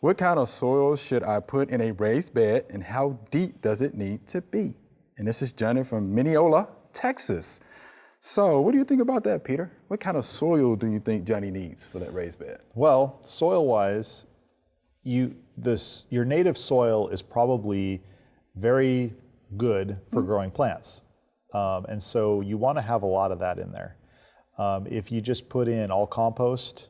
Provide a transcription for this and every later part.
What kind of soil should I put in a raised bed and how deep does it need to be? And this is Johnny from Mineola, Texas. So what do you think about that, Peter? What kind of soil do you think Johnny needs for that raised bed? Well, soil-wise, your native soil is probably very good for growing plants. And so you want to have a lot of that in there. If you just put in all compost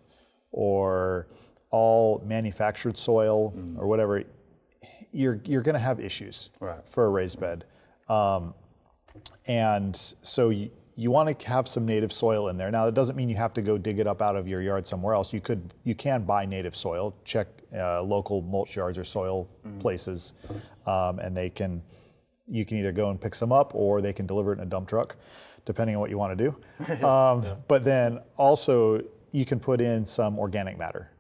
or all manufactured soil or whatever, you're going to have issues for a raised bed. And so you want to have some native soil in there. Now, that doesn't mean you have to go dig it up out of your yard somewhere else. You can buy native soil. Check local mulch yards or soil places, and you can either go and pick some up, or they can deliver it in a dump truck, depending on what you want to do. But then also you can put in some organic matter,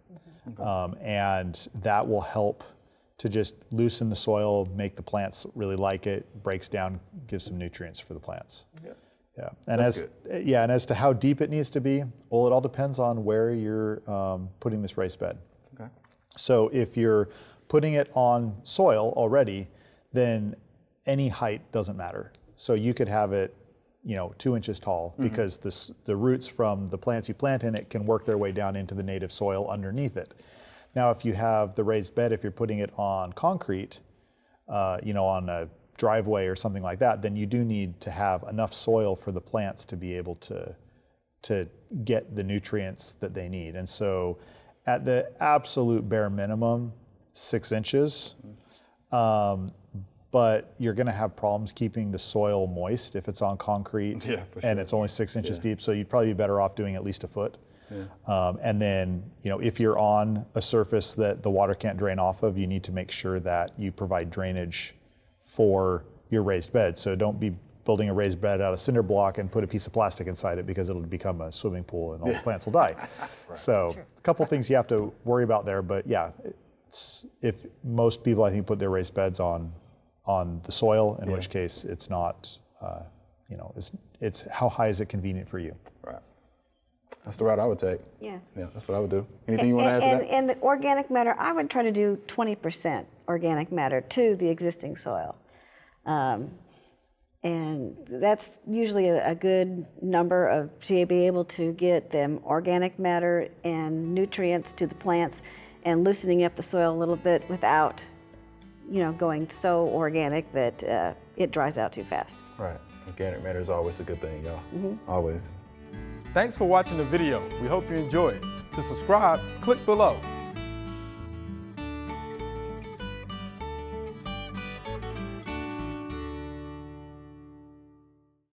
and that will help to just loosen the soil, make the plants really like it, breaks down, gives some nutrients for the plants. Yeah, and as to how deep it needs to be, well, it all depends on where you're putting this raised bed. So if you're putting it on soil already, then any height doesn't matter. So you could have it, 2 inches tall, because the roots from the plants you plant in it can work their way down into the native soil underneath it. Now, if you have the raised bed, if you're putting it on concrete, on a driveway or something like that, then you do need to have enough soil for the plants to be able to get the nutrients that they need. And so at the absolute bare minimum, 6 inches, but you're going to have problems keeping the soil moist if it's on concrete and it's only 6 inches deep. So you'd probably be better off doing at least a foot. And then, if you're on a surface that the water can't drain off of, you need to make sure that you provide drainage for your raised bed. So don't be building a raised bed out of cinder block and put a piece of plastic inside it, because it'll become a swimming pool and all the plants will die. So a couple things you have to worry about there, but if most people, I think, put their raised beds on the soil, in which case it's not, it's how high is it convenient for you? Right. That's the route I would take. Yeah, that's what I would do. Anything you want to add to that? And the organic matter, I would try to do 20% organic matter to the existing soil. And that's usually a good number to be able to get them organic matter and nutrients to the plants, and loosening up the soil a little bit without, going so organic that it dries out too fast. Right. Organic matter is always a good thing, y'all. Always. Thanks for watching the video. We hope you enjoyed. To subscribe, click below.